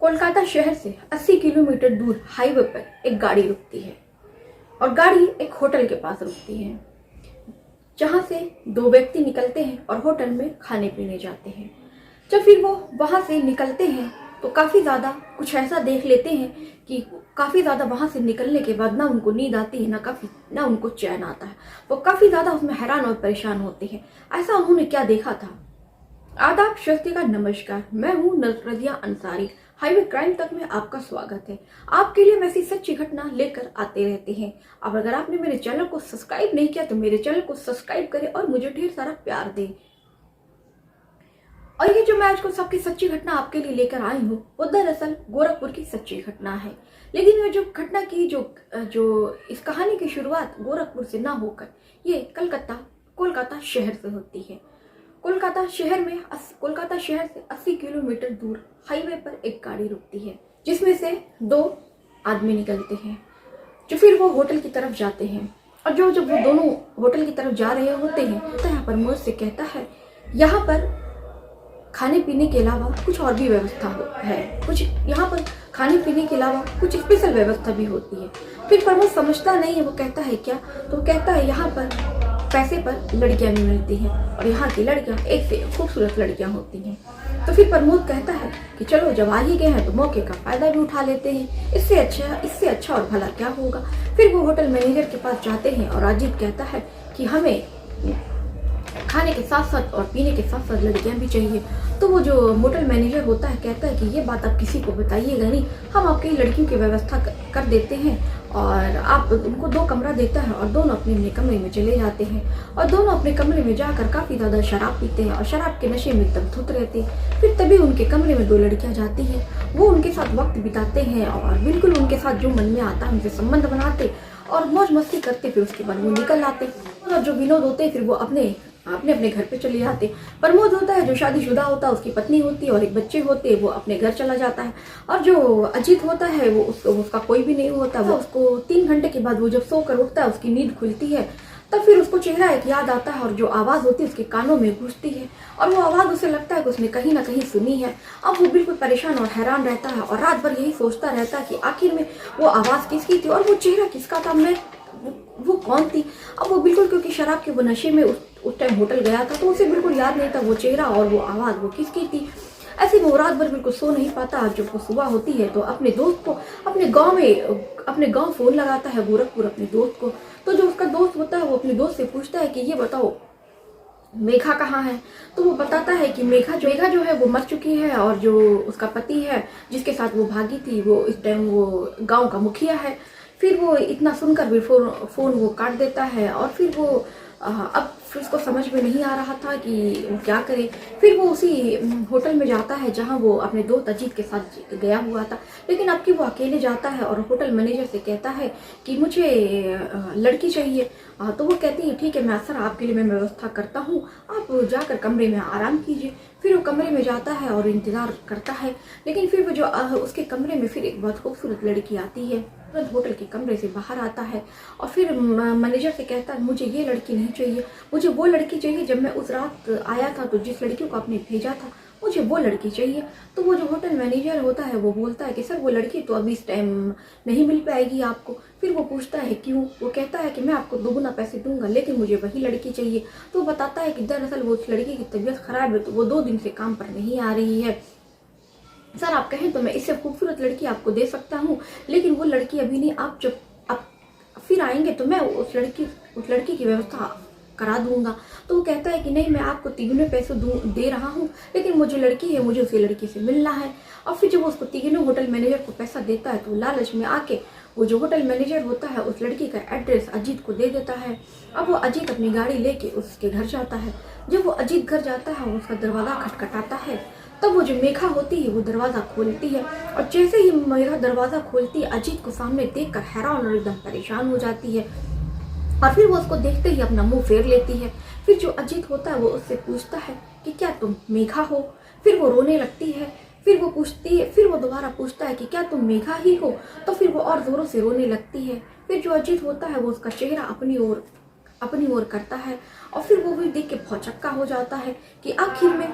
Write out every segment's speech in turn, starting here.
कोलकाता शहर से 80 किलोमीटर दूर हाईवे पर एक गाड़ी रुकती है और गाड़ी एक होटल के पास रुकती है, जहां से दो व्यक्ति निकलते हैं और होटल में खाने पीने जाते हैं। जब फिर वो वहां से निकलते हैं तो काफ़ी ज़्यादा कुछ ऐसा देख लेते हैं कि काफ़ी ज़्यादा वहां से निकलने के बाद ना उनको नींद आती है, ना उनको चैन आता है। वो काफ़ी ज़्यादा उसमें हैरान और परेशान होते हैं, ऐसा उन्होंने क्या देखा था। आदाब, श्रोता नमस्कार, मैं हूँ नजरिया अंसारी। हाईवे क्राइम तक में आपका स्वागत है। आपके लिए मैं ऐसी सच्ची घटना लेकर आते रहते हैं। अब अगर आपने मेरे चैनल को सब्सक्राइब नहीं किया तो मेरे चैनल को सब्सक्राइब करें और मुझे ढेर सारा प्यार दें। और ये जो मैं आज को सबकी सच्ची घटना आपके लिए लेकर आई हूँ वो दरअसल गोरखपुर की सच्ची घटना है। लेकिन ये जो घटना की जो इस कहानी की शुरुआत गोरखपुर से ना होकर ये कोलकाता शहर से होती है। कोलकाता शहर से 80 किलोमीटर दूर हाईवे पर एक गाड़ी रुकती है, जिसमें से दो आदमी निकलते हैं जो फिर वो होटल की तरफ जाते हैं। और जब वो दोनों होटल की तरफ जा रहे होते हैं तो यहाँ पर प्रमोद से कहता है, यहाँ पर खाने पीने के अलावा कुछ और भी व्यवस्था है, कुछ यहाँ पर खाने पीने के अलावा कुछ स्पेशल व्यवस्था भी होती है। फिर प्रमोद समझता नहीं है, वो कहता है क्या, तो कहता है यहाँ पर पैसे पर लड़कियां भी मिलती हैं और यहाँ की लड़कियां एक से खूबसूरत लड़कियां होती हैं। तो फिर प्रमोद कहता है कि चलो जब आ ही गए हैं तो मौके का फायदा भी उठा लेते हैं, इससे अच्छा और भला क्या होगा। फिर वो होटल मैनेजर के पास जाते हैं और अजीत कहता है कि हमें खाने के साथ साथ और पीने के साथ साथ लड़कियां भी चाहिए। तो वो जो होटल मैनेजर होता है कहता है कि ये बात आप किसी को बताइएगा नहीं, हम आपकी लड़कियों की व्यवस्था कर देते हैं। और आप उनको 2 कमरा देता है और दोनों अपने अपने कमरे में चले जाते हैं और दोनों अपने कमरे में जाकर काफ़ी ज़्यादा शराब पीते हैं और शराब के नशे में एकदम धुत रहते हैं। फिर तभी उनके कमरे में 2 लड़कियां जाती हैं, वो उनके साथ वक्त बिताते हैं और बिल्कुल उनके साथ जो मन में आता है उनसे संबंध बनाते और मौज मस्ती करते। फिर उसके बाद वो निकल आते और जो विनोद होते हैं फिर वो अपने घर पे चले जाते। प्रमोद होता है जो शादीशुदा होता है, उसकी पत्नी होती है और एक बच्चे होते हैं, वो अपने घर चला जाता है। और जो अजीत होता है वो उसका कोई भी नहीं होता। वो उसको 3 घंटे के बाद वो जब सोकर उठता है, उसकी नींद खुलती है, तब फिर उसको चेहरा एक याद आता है और जो आवाज़ होती है उसके कानों में घुसती है और वो आवाज़ उसे लगता है कि उसने कहीं ना कहीं सुनी है। अब वो बिल्कुल परेशान और हैरान रहता है और रात भर यही सोचता रहता है कि आखिर में वो आवाज़ किसकी थी और वो चेहरा किसका था, वो कौन थी। अब वो बिल्कुल, क्योंकि शराब के वो नशे में उस टाइम होटल गया था तो उसे बिल्कुल याद नहीं था वो चेहरा और वो आवाज़ वो किसकी थी। ऐसे वो रात भर बिल्कुल सो नहीं पाता। जब वो सुबह होती है तो अपने दोस्त को अपने गांव फ़ोन लगाता है, गोरखपुर, अपने दोस्त को। तो जो उसका दोस्त होता है वो अपने दोस्त से पूछता है कि ये बताओ मेघा कहाँ है। तो वो बताता है कि मेघा जो है वो मर चुकी है और जो उसका पति है जिसके साथ वो भागी थी वो इस टाइम वो गाँव का मुखिया है। फिर वो इतना सुनकर भी फ़ोन वो काट देता है और फिर वो अब फिर उसको समझ में नहीं आ रहा था कि वो क्या करे। फिर वो उसी होटल में जाता है जहां वो अपने दोस्त अजीत के साथ गया हुआ था, लेकिन अब कि वो अकेले जाता है और होटल मैनेजर से कहता है कि मुझे लड़की चाहिए। तो वो कहती है ठीक है, मैं सर आपके लिए मैं व्यवस्था करता हूँ, आप जाकर कमरे में आराम कीजिए। फिर वो कमरे में जाता है और इंतज़ार करता है, लेकिन फिर वो जो उसके कमरे में फिर एक बहुत खूबसूरत लड़की आती है। तुरंत होटल के कमरे से बाहर आता है और फिर मैनेजर से कहता है मुझे ये लड़की नहीं चाहिए, मुझे वो लड़की चाहिए जब मैं उस रात आया था तो जिस लड़की को आपने भेजा था मुझे वो लड़की चाहिए। तो वो जो होटल मैनेजर होता है वो बोलता है कि सर वो लड़की तो अभी इस टाइम नहीं मिल पाएगी आपको। फिर वो पूछता है क्यों। वो कहता है कि मैं आपको 2 गुना पैसे दूंगा लेकिन मुझे वही लड़की चाहिए। तो वो बताता है कि दरअसल वो उस लड़की की तबीयत खराब है तो वो 2 दिन से काम पर नहीं आ रही है। सर आप कहें तो मैं इससे खूबसूरत लड़की आपको दे सकता हूँ, लेकिन वो लड़की अभी नहीं, आप जब आप फिर आएंगे तो मैं उस लड़की की व्यवस्था करा दूंगा। तो वो कहता है कि नहीं, मैं आपको 3 पैसे दे रहा हूँ, लेकिन मुझे लड़की है, मुझे उसी लड़की से मिलना है। और फिर जब वो उसको 3 होटल मैनेजर को पैसा देता है तो लालच में आके वो जो होटल मैनेजर होता है उस लड़की का एड्रेस अजीत को दे देता है। अब वो अजीत अपनी गाड़ी लेके उसके घर जाता है। जब वो अजीत घर जाता है उसका दरवाज़ा खटखटाता है, तब वो जो मेघा होती है वो दरवाज़ा खोलती है और जैसे ही मेघा दरवाज़ा खोलती है अजीत को सामने देखकर हैरान और एकदम परेशान हो जाती है और फिर वो उसको देखते ही अपना मुंह फेर लेती है। फिर जो अजीत होता है वो उससे पूछता है कि क्या तुम मेघा हो। फिर वो रोने लगती है। फिर वो दोबारा पूछता है कि क्या तुम मेघा ही हो। तो फिर वो और ज़ोरों से रोने लगती है। फिर जो अजीत होता है वो उसका चेहरा अपनी ओर करता है और फिर वो भी देख के भौचक्का हो जाता है कि आखिर में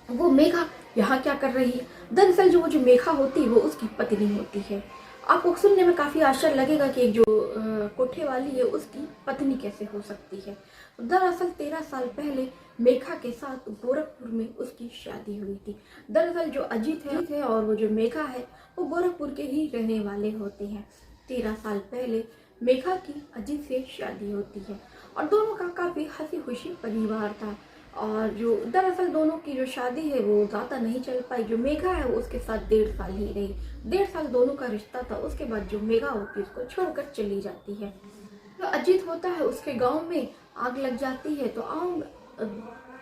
वो मेघा यहाँ क्या कर रही है। दरअसल जो मेघा होती है वो उसकी पत्नी होती है। आपको सुनने में काफ़ी आश्चर्य लगेगा कि एक जो कोठे वाली है उसकी पत्नी कैसे हो सकती है। दरअसल 13 साल पहले मेघा के साथ गोरखपुर में उसकी शादी हुई थी। दरअसल जो अजीत है और वो जो मेघा है वो गोरखपुर के ही रहने वाले होते हैं। 13 साल पहले मेघा की अजीत से शादी होती है और दोनों का काफ़ी हंसी खुशी परिवार था। और जो दरअसल दोनों की जो शादी है वो ज़्यादा नहीं चल पाई। जो मेघा है वो उसके साथ 1.5 साल ही रही। 1.5 साल दोनों का रिश्ता था। उसके बाद जो मेघा होती है उसको छोड़कर चली जाती है। जो अजीत होता है उसके गांव में आग लग जाती है तो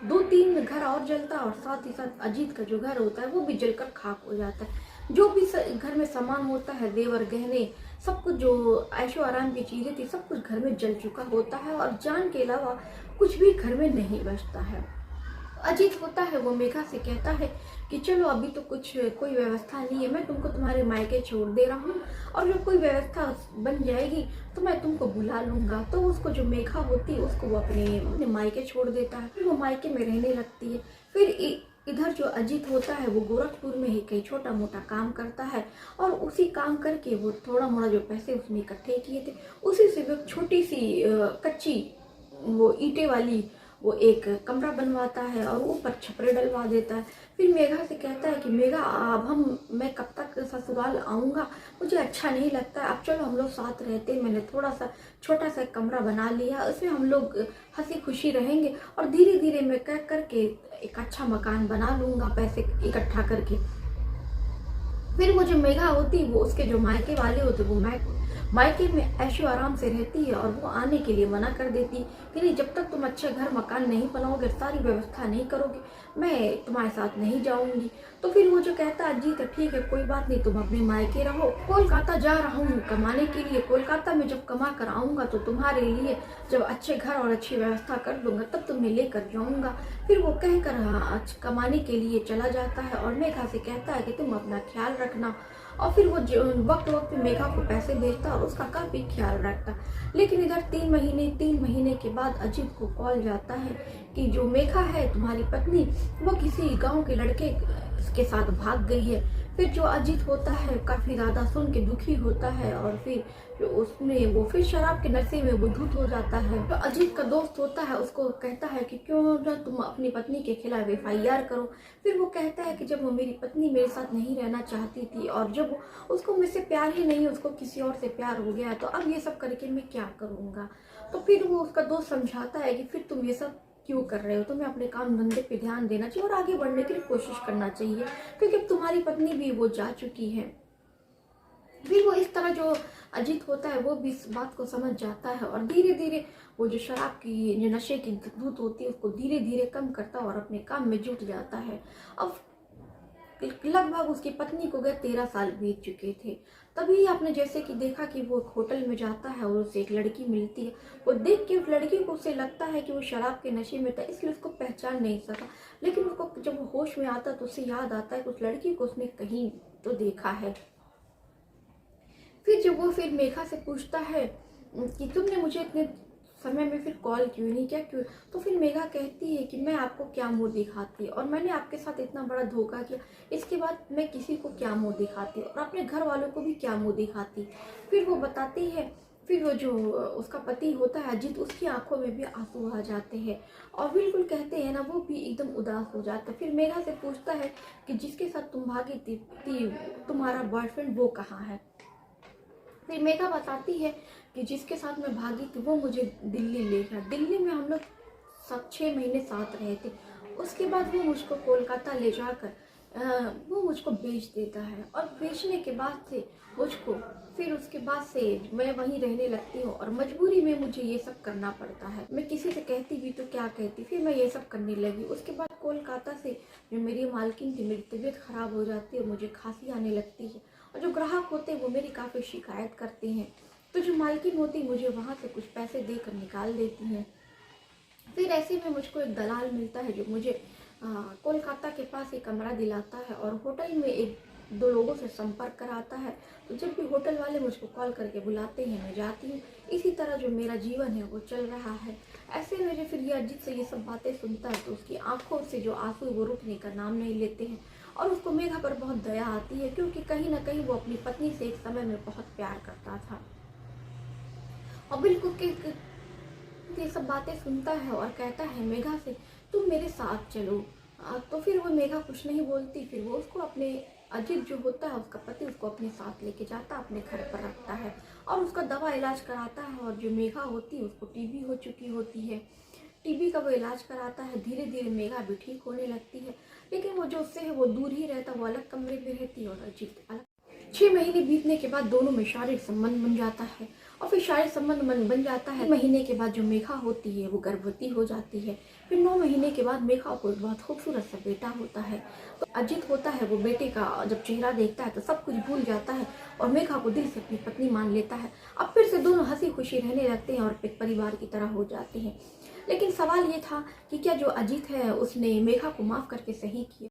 2-3 घर और जलता है और साथ ही साथ अजीत का जो घर होता है वो भी जलकर खाक हो जाता है। जो भी घर में सामान होता है, जेवर गहने, सब कुछ जो ऐशो आराम की चीजें थी सब कुछ घर में जल चुका होता है और जान के अलावा कुछ भी घर में नहीं बचता है। अजीत होता है वो मेघा से कहता है कि चलो अभी तो कोई व्यवस्था नहीं है, मैं तुमको तुम्हारे मायके छोड़ दे रहा हूँ और जब कोई व्यवस्था बन जाएगी तो मैं तुमको बुला लूंगा। तो उसको जो मेघा होती है उसको वो अपने मायके छोड़ देता है। फिर वो मायके में रहने लगती है। फिर इधर जो अजीत होता है वो गोरखपुर में ही कई छोटा मोटा काम करता है और उसी काम करके वो थोड़ा मोड़ा जो पैसे उसने इकट्ठे किए थे उसी से वो छोटी सी कच्ची वो ईंटें वाली वो एक कमरा बनवाता है और ऊपर छपरे डलवा देता है। फिर मेघा से कहता है कि मेघा अब मैं कब तक ससुराल आऊँगा, मुझे अच्छा नहीं लगता, अब चलो हम लोग साथ रहते हैं। मैंने थोड़ा सा छोटा सा कमरा बना लिया, उसमें हम लोग हंसी खुशी रहेंगे और धीरे धीरे मैं करके एक अच्छा मकान बना लूँगा पैसे इकट्ठा करके। फिर वो जो मेघा होती वो उसके जो मायके वाले होते वो मायके में ऐशो आराम से रहती है और वो आने के लिए मना कर देती कि नहीं, जब तक तुम अच्छा घर मकान नहीं बनाओगे, सारी व्यवस्था नहीं करोगे, मैं तुम्हारे साथ नहीं जाऊंगी। तो फिर वो जो कहता है अजीत ठीक है कोई बात नहीं, तुम अपने मायके रहो, कोलकाता जा रहा हूँ कमाने के लिए, कोलकाता में जब कमा कर आऊँगा तो तुम्हारे लिए जब अच्छे घर और अच्छी व्यवस्था कर दूंगा तब तुम्हें लेकर जाऊँगा। फिर वो कहकर कमाने के लिए चला जाता है और मेघा से कहता है कि तुम अपना ख्याल रखना। और फिर वो वक्त वक्त पे मेघा को पैसे भेजता और उसका काफ़ी ख्याल रखता। लेकिन इधर 3 महीने के बाद अजीत को कॉल जाता है कि जो मेघा है तुम्हारी पत्नी वो किसी गांव के लड़के के साथ भाग गई है। फिर जो अजीत होता है काफ़ी ज़्यादा सुन के दुखी होता है और फिर वो फिर शराब के नशे में वो धुत हो जाता है। जो अजीत का दोस्त होता है उसको कहता है कि क्यों ना तुम अपनी पत्नी के खिलाफ FIR करो। फिर वो कहता है कि जब वो मेरी पत्नी मेरे साथ नहीं रहना चाहती थी और जब उसको मुझसे प्यार ही नहीं, उसको किसी और से प्यार हो गया, तो अब ये सब करके मैं क्या करूँगा। तो फिर वो उसका दोस्त समझाता है कि फिर तुम ये सब क्यों कर रहे हो, तुम्हें अपने काम धंधे पे ध्यान देना चाहिए और आगे बढ़ने के लिए कोशिश करना चाहिए, क्योंकि अब तुम्हारी पत्नी भी वो जा चुकी है। फिर वो इस तरह जो अजीत होता है वो भी इस बात को समझ जाता है और धीरे धीरे वो जो शराब की जो नशे की धूत होती है उसको धीरे धीरे कम करता है और अपने काम में जुट जाता है। अब लगभग उसकी पत्नी को गए 13 साल बीत चुके थे। तभी आपने जैसे कि देखा कि वो एक होटल में जाता है और उसे एक लड़की मिलती है। वो देख के उस लड़की को उसे लगता है कि वो शराब के नशे में था इसलिए उसको पहचान नहीं सका। लेकिन उसको जब वो होश में आता तो उसे याद आता है कि उस लड़की को उसने कहीं तो देखा है। फिर जब वो फिर मेघा से पूछता है कि तुमने मुझे इतने समय में फिर कॉल क्यों नहीं किया, क्यों, तो फिर मेघा कहती है कि मैं आपको क्या मुंह दिखाती और मैंने आपके साथ इतना बड़ा धोखा किया, इसके बाद मैं किसी को क्या मुंह दिखाती और अपने घर वालों को भी क्या मुंह दिखाती। फिर वो बताती है। फिर वो जो उसका पति होता है अजीत, उसकी आंखों में भी आंसू आ जाते हैं और बिल्कुल कहते हैं ना वो भी एकदम उदास हो जाता है। फिर मेघा से पूछता है कि जिसके साथ तुम भागी थी तुम्हारा बॉयफ्रेंड वो कहाँ है। फिर मेघा बताती है कि जिसके साथ मैं भागी थी वो मुझे दिल्ली ले गया। दिल्ली में हम लोग 6 महीने साथ रहे थे। उसके बाद वो मुझको कोलकाता ले जाकर वो मुझको बेच देता है और बेचने के बाद से मुझको फिर उसके बाद से मैं वहीं रहने लगती हूँ और मजबूरी में मुझे ये सब करना पड़ता है। मैं किसी से कहती भी तो क्या कहती, फिर मैं ये सब करने लगी। उसके बाद कोलकाता से जो मेरी मालकिन थी, मेरी तबीयत खराब हो जाती है, मुझे खांसी आने लगती है और जो ग्राहक होते हैं वो मेरी काफ़ी शिकायत करते हैं। तो जो मालकिन होती मुझे वहाँ से कुछ पैसे देकर निकाल देती हैं। फिर ऐसे में मुझको एक दलाल मिलता है जो मुझे कोलकाता के पास एक कमरा दिलाता है और होटल में 1-2 लोगों से संपर्क कराता है। तो जब भी होटल वाले मुझको कॉल करके बुलाते हैं मैं जाती हूँ। इसी तरह जो मेरा जीवन है वो चल रहा है। ऐसे में जो फिर ये अजीत से ये सब बातें सुनता है तो उसकी आंखों से जो आंसू वो रुकने का नाम नहीं लेते हैं और उसको मेघा पर बहुत दया आती है, क्योंकि कहीं ना कहीं वो अपनी पत्नी से एक समय में बहुत प्यार करता था। और बिल्कुल के ये सब बातें सुनता है और कहता है मेघा से, तुम मेरे साथ चलो। तो फिर वो मेघा कुछ नहीं बोलती, फिर वो उसको अपने अजीत जो होता है उसका पति, उसको अपने साथ लेके जाता, अपने घर पर रखता है और उसका दवा इलाज कराता है। और जो मेघा होती है उसको टीबी हो चुकी होती है, टीबी का वो इलाज कराता है। धीरे धीरे मेघा भी ठीक होने लगती है, लेकिन वो जो उससे है वो दूर ही रहता, वो अलग कमरे में रहती है और अजीत अलग। 6 महीने बीतने के बाद दोनों में शारीरिक संबंध बन जाता है और फिर शारीरिक संबंध बन जाता है। महीने के बाद जो मेघा होती है वो गर्भवती हो जाती है। फिर 9 महीने के बाद मेघा को एक बहुत खूबसूरत सा बेटा होता है। तो अजित होता है, वो बेटे का जब चेहरा देखता है तो सब कुछ भूल जाता है और मेघा को दिल से अपनी पत्नी मान लेता है। अब फिर से दोनों हंसी खुशी रहने लगते हैं और एक परिवार की तरह हो जाते हैं। लेकिन सवाल ये था कि क्या जो अजित है उसने मेघा को माफ करके सही किया।